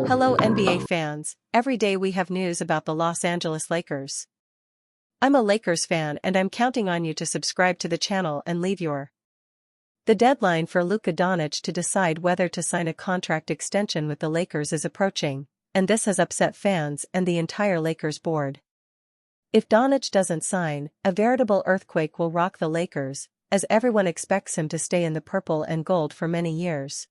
Hello NBA fans, every day we have news about the Los Angeles Lakers. I'm a Lakers fan and I'm counting on you to subscribe to the channel and leave your. The deadline for Luka Doncic to decide whether to sign a contract extension with the Lakers is approaching, and this has upset fans and the entire Lakers board. If Doncic doesn't sign, a veritable earthquake will rock the Lakers, as everyone expects him to stay in the purple and gold for many years.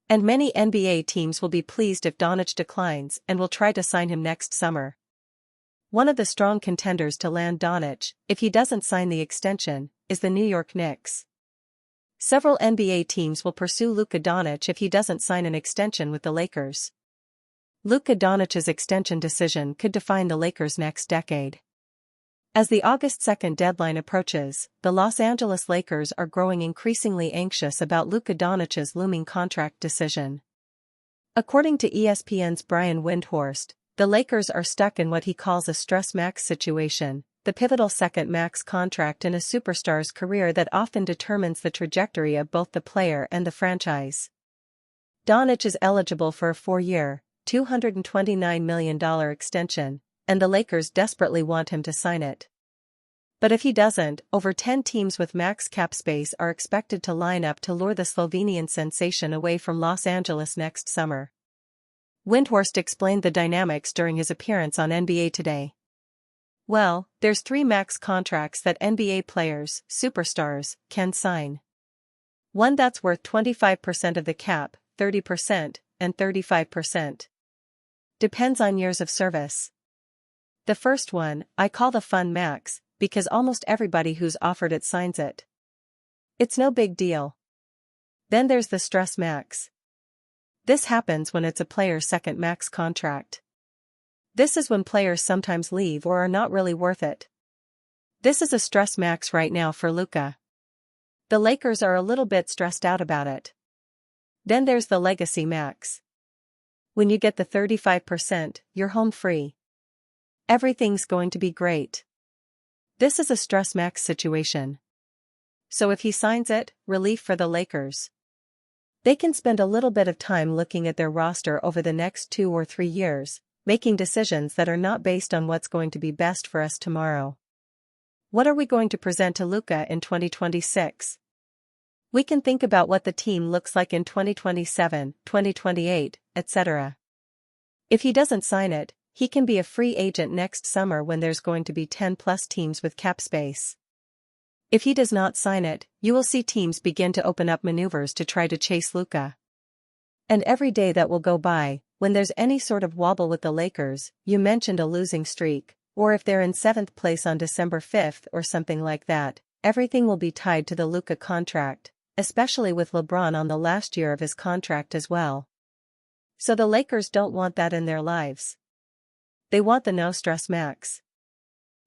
And many NBA teams will be pleased if Doncic declines and will try to sign him next summer. One of the strong contenders to land Doncic, if he doesn't sign the extension, is the New York Knicks. Several NBA teams will pursue Luka Doncic if he doesn't sign an extension with the Lakers. Luka Doncic's extension decision could define the Lakers' next decade. As the August 2nd deadline approaches, the Los Angeles Lakers are growing increasingly anxious about Luka Doncic's looming contract decision. According to ESPN's Brian Windhorst, the Lakers are stuck in what he calls a stress max situation, the pivotal second max contract in a superstar's career that often determines the trajectory of both the player and the franchise. Doncic is eligible for a 4-year, $229 million extension, and the Lakers desperately want him to sign it. But if he doesn't, over 10 teams with max cap space are expected to line up to lure the Slovenian sensation away from Los Angeles next summer. Windhorst explained the dynamics during his appearance on NBA Today. Well, there's 3 max contracts that NBA players, superstars, can sign. One that's worth 25% of the cap, 30%, and 35%. Depends on years of service. The first one, I call the fun max, because almost everybody who's offered it signs it. It's no big deal. Then there's the stress max. This happens when it's a player's second max contract. This is when players sometimes leave or are not really worth it. This is a stress max right now for Luka. The Lakers are a little bit stressed out about it. Then there's the legacy max. When you get the 35%, you're home free. Everything's going to be great. This is a stress max situation. So if he signs it, relief for the Lakers. They can spend a little bit of time looking at their roster over the next 2 or 3 years, making decisions that are not based on what's going to be best for us tomorrow. What are we going to present to Luka in 2026? We can think about what the team looks like in 2027, 2028, etc. If he doesn't sign it, he can be a free agent next summer when there's going to be 10+ teams with cap space. If he does not sign it, you will see teams begin to open up maneuvers to try to chase Luka. And every day that will go by, when there's any sort of wobble with the Lakers, you mentioned a losing streak, or if they're in 7th place on December 5th or something like that, everything will be tied to the Luka contract, especially with LeBron on the last year of his contract as well. So the Lakers don't want that in their lives. They want the no-stress max.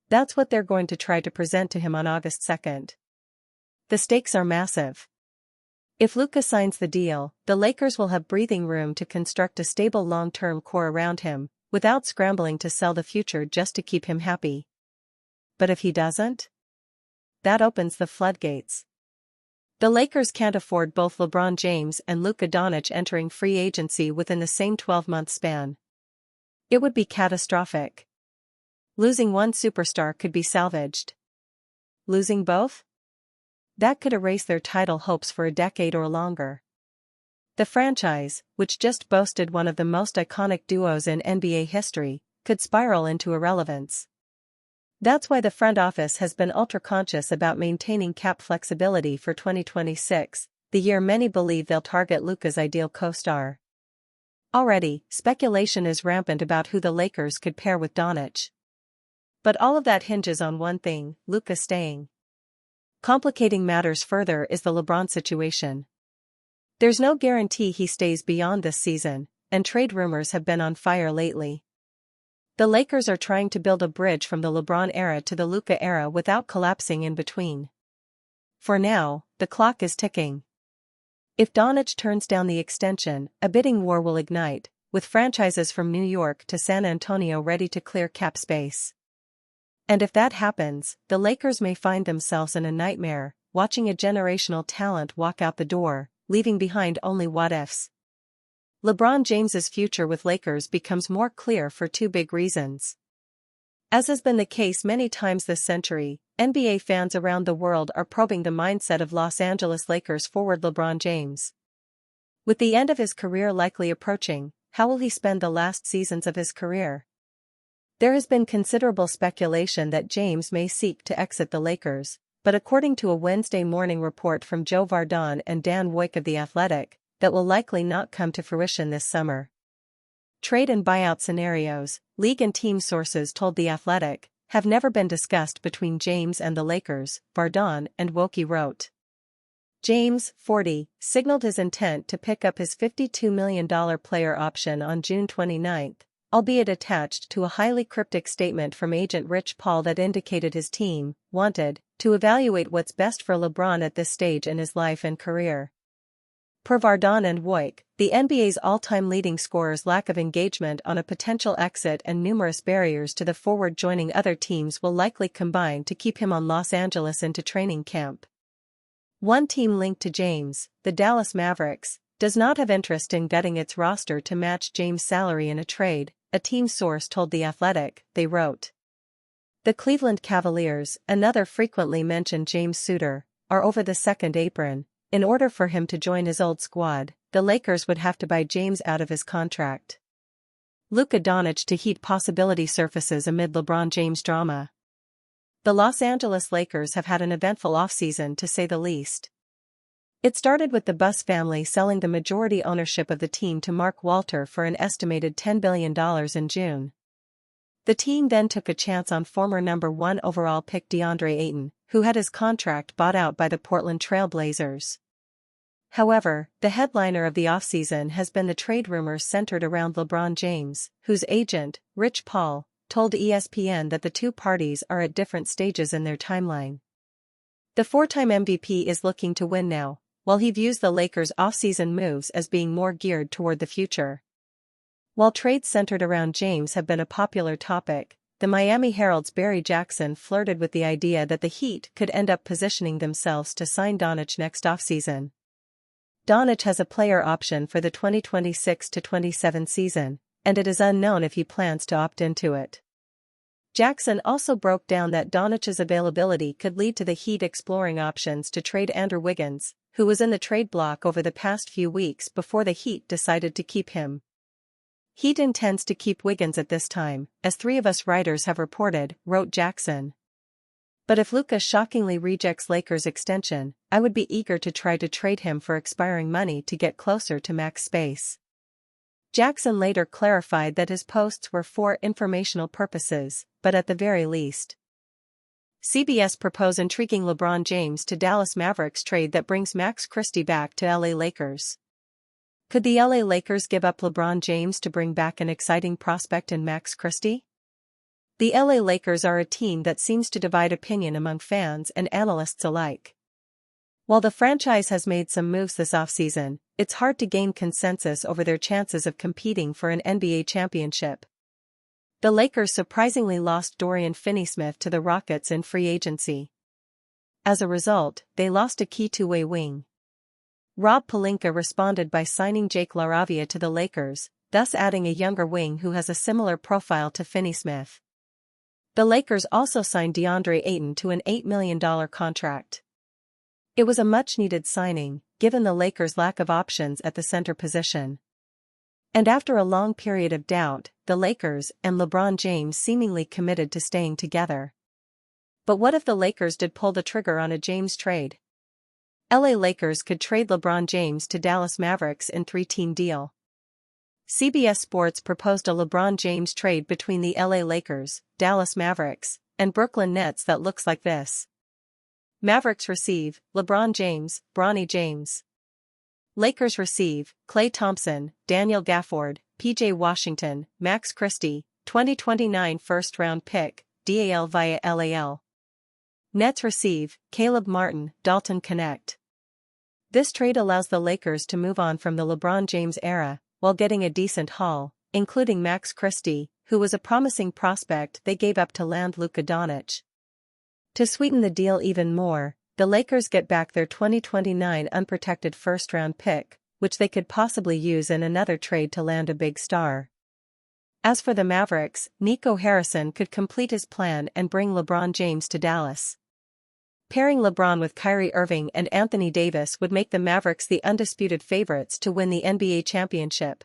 That's what they're going to try to present to him on August 2nd. The stakes are massive. If Luka signs the deal, the Lakers will have breathing room to construct a stable long-term core around him, without scrambling to sell the future just to keep him happy. But if he doesn't? That opens the floodgates. The Lakers can't afford both LeBron James and Luka Doncic entering free agency within the same 12-month span. It would be catastrophic. Losing one superstar could be salvaged. Losing both? That could erase their title hopes for a decade or longer. The franchise, which just boasted one of the most iconic duos in NBA history, could spiral into irrelevance. That's why the front office has been ultra-conscious about maintaining cap flexibility for 2026, the year many believe they'll target Luka's ideal co-star. Already, speculation is rampant about who the Lakers could pair with Doncic. But all of that hinges on one thing, Luka staying. Complicating matters further is the LeBron situation. There's no guarantee he stays beyond this season, and trade rumors have been on fire lately. The Lakers are trying to build a bridge from the LeBron era to the Luka era without collapsing in between. For now, the clock is ticking. If Doncic turns down the extension, a bidding war will ignite, with franchises from New York to San Antonio ready to clear cap space. And if that happens, the Lakers may find themselves in a nightmare, watching a generational talent walk out the door, leaving behind only what-ifs. LeBron James's future with Lakers becomes more clear for two big reasons. As has been the case many times this century, NBA fans around the world are probing the mindset of Los Angeles Lakers forward LeBron James. With the end of his career likely approaching, how will he spend the last seasons of his career? There has been considerable speculation that James may seek to exit the Lakers, but according to a Wednesday morning report from Joe Vardon and Dan Woik of The Athletic, that will likely not come to fruition this summer. Trade and buyout scenarios, league and team sources told The Athletic, have never been discussed between James and the Lakers, Vardon and Woki wrote. James, 40, signaled his intent to pick up his $52 million player option on June 29, albeit attached to a highly cryptic statement from agent Rich Paul that indicated his team wanted to evaluate what's best for LeBron at this stage in his life and career. Per Vardon and Woik, the NBA's all-time leading scorer's lack of engagement on a potential exit and numerous barriers to the forward joining other teams will likely combine to keep him on Los Angeles into training camp. One team linked to James, the Dallas Mavericks, does not have interest in gutting its roster to match James' salary in a trade, a team source told The Athletic, they wrote. The Cleveland Cavaliers, another frequently mentioned James suitor, are over the second apron. In order for him to join his old squad, the Lakers would have to buy James out of his contract. Luka Doncic to Heat possibility surfaces amid LeBron James drama. The Los Angeles Lakers have had an eventful offseason to say the least. It started with the Buss family selling the majority ownership of the team to Mark Walter for an estimated $10 billion in June. The team then took a chance on former number 1 overall pick DeAndre Ayton, who had his contract bought out by the Portland Trail Blazers. However, the headliner of the offseason has been the trade rumors centered around LeBron James, whose agent, Rich Paul, told ESPN that the two parties are at different stages in their timeline. The four-time MVP is looking to win now, while he views the Lakers' offseason moves as being more geared toward the future. While trades centered around James have been a popular topic, the Miami Herald's Barry Jackson flirted with the idea that the Heat could end up positioning themselves to sign Doncic next offseason. Doncic has a player option for the 2026-27 season, and it is unknown if he plans to opt into it. Jackson also broke down that Doncic's availability could lead to the Heat exploring options to trade Andrew Wiggins, who was in the trade block over the past few weeks before the Heat decided to keep him. Heat intends to keep Wiggins at this time, as 3 of us writers have reported, wrote Jackson. But if Luka shockingly rejects Lakers' extension, I would be eager to try to trade him for expiring money to get closer to max space. Jackson later clarified that his posts were for informational purposes, but at the very least. CBS proposed intriguing LeBron James to Dallas Mavericks trade that brings Max Christie back to LA Lakers. Could the LA Lakers give up LeBron James to bring back an exciting prospect in Max Christie? The LA Lakers are a team that seems to divide opinion among fans and analysts alike. While the franchise has made some moves this offseason, it's hard to gain consensus over their chances of competing for an NBA championship. The Lakers surprisingly lost Dorian Finney-Smith to the Rockets in free agency. As a result, they lost a key two-way wing. Rob Pelinka responded by signing Jake LaRavia to the Lakers, thus adding a younger wing who has a similar profile to Finney-Smith. The Lakers also signed DeAndre Ayton to an $8 million contract. It was a much-needed signing, given the Lakers' lack of options at the center position. And after a long period of doubt, the Lakers and LeBron James seemingly committed to staying together. But what if the Lakers did pull the trigger on a James trade? LA Lakers could trade LeBron James to Dallas Mavericks in 3-team deal. CBS Sports proposed a LeBron James trade between the LA Lakers, Dallas Mavericks, and Brooklyn Nets that looks like this. Mavericks receive LeBron James, Bronny James. Lakers receive Klay Thompson, Daniel Gafford, PJ Washington, Max Christie, 2029 first-round pick, DAL via LAL. Nets receive Caleb Martin, Dalton Connect. This trade allows the Lakers to move on from the LeBron James era, while getting a decent haul, including Max Christie, who was a promising prospect they gave up to land Luka Doncic. To sweeten the deal even more, the Lakers get back their 2029 unprotected first-round pick, which they could possibly use in another trade to land a big star. As for the Mavericks, Nico Harrison could complete his plan and bring LeBron James to Dallas. Pairing LeBron with Kyrie Irving and Anthony Davis would make the Mavericks the undisputed favorites to win the NBA championship.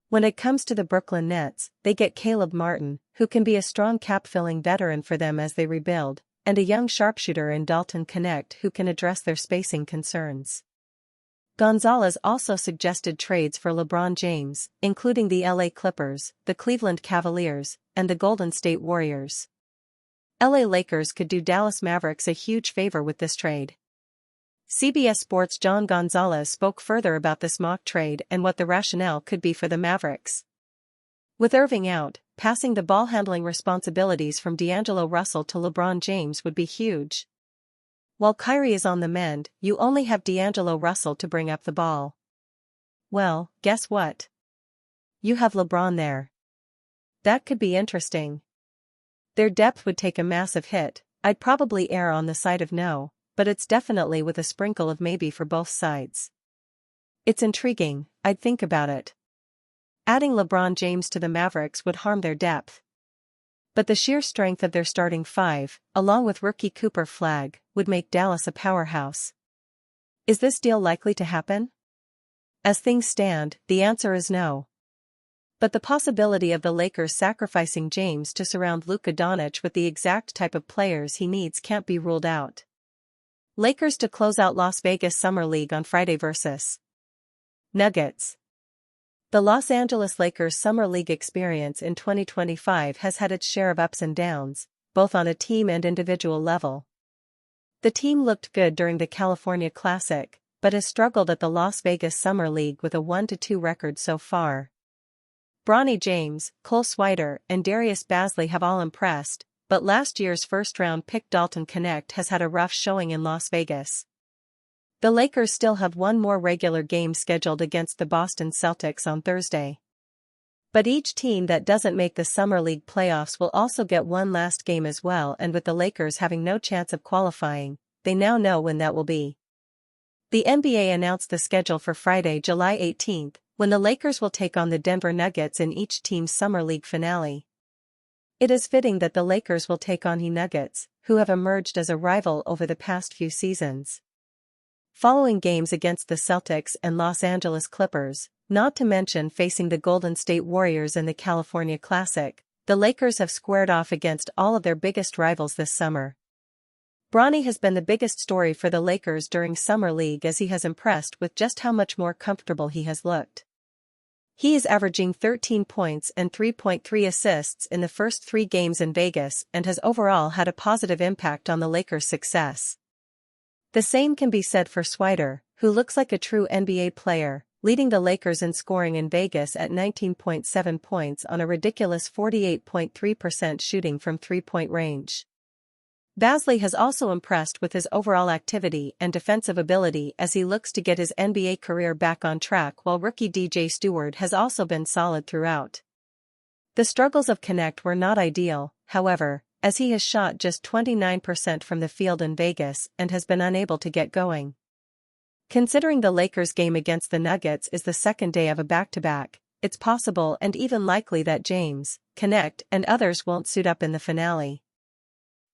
When it comes to the Brooklyn Nets, they get Caleb Martin, who can be a strong cap-filling veteran for them as they rebuild, and a young sharpshooter in Dalton Connect who can address their spacing concerns. Gonzalez also suggested trades for LeBron James, including the LA Clippers, the Cleveland Cavaliers, and the Golden State Warriors. LA Lakers could do Dallas Mavericks a huge favor with this trade. CBS Sports' John Gonzalez spoke further about this mock trade and what the rationale could be for the Mavericks. With Irving out, passing the ball-handling responsibilities from D'Angelo Russell to LeBron James would be huge. While Kyrie is on the mend, you only have D'Angelo Russell to bring up the ball. Well, guess what? You have LeBron there. That could be interesting. Their depth would take a massive hit. I'd probably err on the side of no, but it's definitely with a sprinkle of maybe for both sides. It's intriguing, I'd think about it. Adding LeBron James to the Mavericks would harm their depth. But the sheer strength of their starting five, along with rookie Cooper Flagg, would make Dallas a powerhouse. Is this deal likely to happen? As things stand, the answer is no. But the possibility of the Lakers sacrificing James to surround Luka Doncic with the exact type of players he needs can't be ruled out. Lakers to close out Las Vegas Summer League on Friday vs. Nuggets. The Los Angeles Lakers Summer League experience in 2025 has had its share of ups and downs, both on a team and individual level. The team looked good during the California Classic, but has struggled at the Las Vegas Summer League with a 1-2 record so far. Bronny James, Cole Swider, and Darius Bazley have all impressed, but last year's first-round pick Dalton Connect has had a rough showing in Las Vegas. The Lakers still have one more regular game scheduled against the Boston Celtics on Thursday. But each team that doesn't make the Summer League playoffs will also get one last game as well, and with the Lakers having no chance of qualifying, they now know when that will be. The NBA announced the schedule for Friday, July 18th, when the Lakers will take on the Denver Nuggets in each team's Summer League finale. It is fitting that the Lakers will take on the Nuggets, who have emerged as a rival over the past few seasons. Following games against the Celtics and Los Angeles Clippers, not to mention facing the Golden State Warriors in the California Classic, the Lakers have squared off against all of their biggest rivals this summer. Bronny has been the biggest story for the Lakers during Summer League as he has impressed with just how much more comfortable he has looked. He is averaging 13 points and 3.3 assists in the first 3 games in Vegas and has overall had a positive impact on the Lakers' success. The same can be said for Swider, who looks like a true NBA player, leading the Lakers in scoring in Vegas at 19.7 points on a ridiculous 48.3% shooting from three-point range. Bazley has also impressed with his overall activity and defensive ability as he looks to get his NBA career back on track, while rookie DJ Stewart has also been solid throughout. The struggles of Connect were not ideal, however, as he has shot just 29% from the field in Vegas and has been unable to get going. Considering the Lakers' game against the Nuggets is the second day of a back-to-back, it's possible and even likely that James, Connect, and others won't suit up in the finale.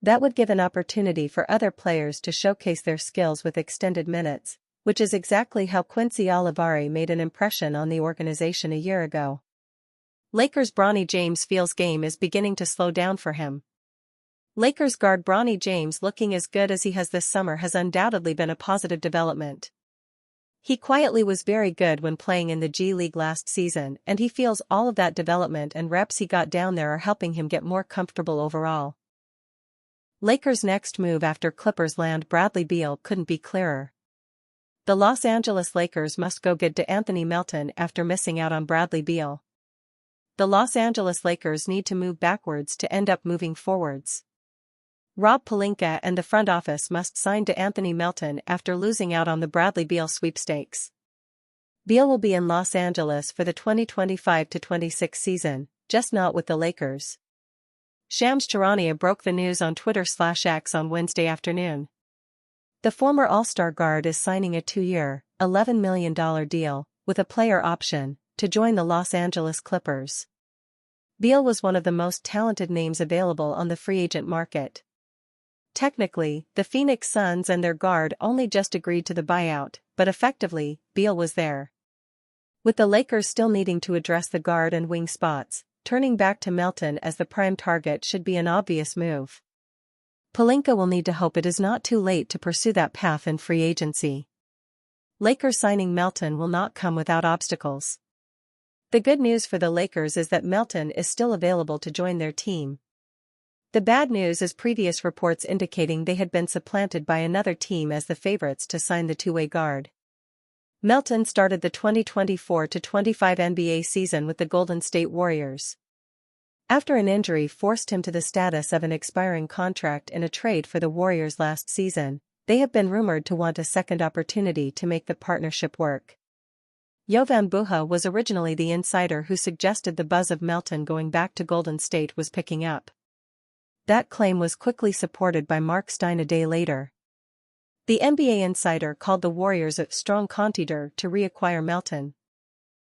That would give an opportunity for other players to showcase their skills with extended minutes, which is exactly how Quincy Olivari made an impression on the organization a year ago. Lakers' Bronny James feels game is beginning to slow down for him. Lakers guard Bronny James looking as good as he has this summer has undoubtedly been a positive development. He quietly was very good when playing in the G League last season, and he feels all of that development and reps he got down there are helping him get more comfortable overall. Lakers' next move after Clippers land Bradley Beal couldn't be clearer. The Los Angeles Lakers must go get DeAnthony Melton after missing out on Bradley Beal. The Los Angeles Lakers need to move backwards to end up moving forwards. Rob Pelinka and the front office must sign DeAnthony Melton after losing out on the Bradley Beal sweepstakes. Beal will be in Los Angeles for the 2025-26 season, just not with the Lakers. Shams Charania broke the news on Twitter/X on Wednesday afternoon. The former All-Star guard is signing a 2-year, $11 million deal, with a player option, to join the Los Angeles Clippers. Beal was one of the most talented names available on the free agent market. Technically, the Phoenix Suns and their guard only just agreed to the buyout, but effectively, Beal was there. With the Lakers still needing to address the guard and wing spots, turning back to Melton as the prime target should be an obvious move. Pelinka will need to hope it is not too late to pursue that path in free agency. Lakers signing Melton will not come without obstacles. The good news for the Lakers is that Melton is still available to join their team. The bad news is previous reports indicating they had been supplanted by another team as the favorites to sign the two-way guard. Melton started the 2024-25 NBA season with the Golden State Warriors. After an injury forced him to the status of an expiring contract in a trade for the Warriors last season, they have been rumored to want a second opportunity to make the partnership work. Jovan Buha was originally the insider who suggested the buzz of Melton going back to Golden State was picking up. That claim was quickly supported by Mark Stein a day later. The NBA insider called the Warriors a strong contender to reacquire Melton,